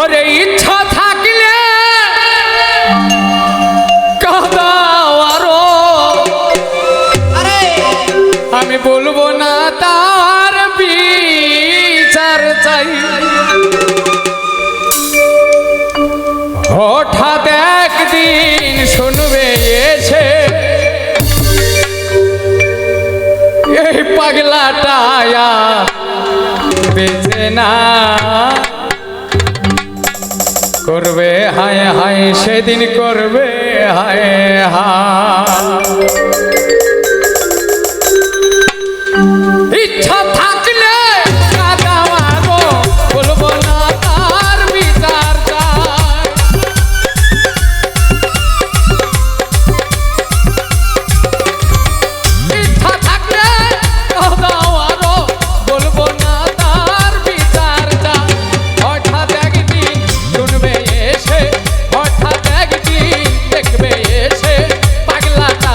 ওরে ইচ্ছা থাকলে কাঁদাও আরো, আমি বলবো না তার বিচার চাই। হঠাৎ একদিন শুনবে এসে এই পাগলাটা বেঁচে না, করবে হায় হায় সেদিন করবে হায় হায়। ইচ্ছা থাকলে কাঁদাও আরো, বলবো না তার বিচার চাই। ইচ্ছা থাকলে কাঁদাও আরো, বলবো না তার বিচার চাই। হঠাৎ একদিন শুনবে এসে, হঠাৎ একদিন দেখবে এসে পাগলাটা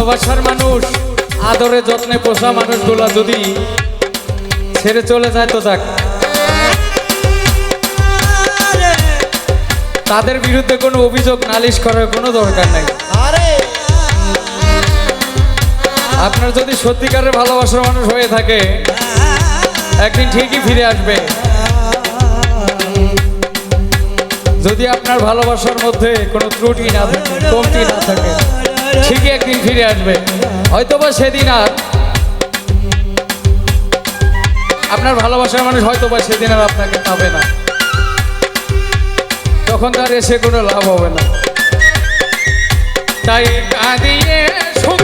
ভালোবাসার মানুষ, আদরে যত্নে পোষা মানুষগুলা যদি ছেড়ে চলে যায় তো যাক, তাদের বিরুদ্ধে কোনো অভিযোগ নালিশ করার কোনো দরকার নাই। আপনার যদি সত্যিকারের ভালোবাসার মানুষ হয়ে থাকে, একদিন ঠিকই ফিরে আসবে। যদি আপনার ভালোবাসার মধ্যে কোনো ত্রুটি না থাকে, কমতি না থাকে, ঠিকই একদিন ফিরে আসবে। হয়তোবা সেদিন আর আপনার ভালোবাসার মানুষ হয়তোবা সেদিন আর আপনাকে পাবে না, তখন তার এসে কোনো লাভ হবে না। তাই কাঁদিয়ে সুখ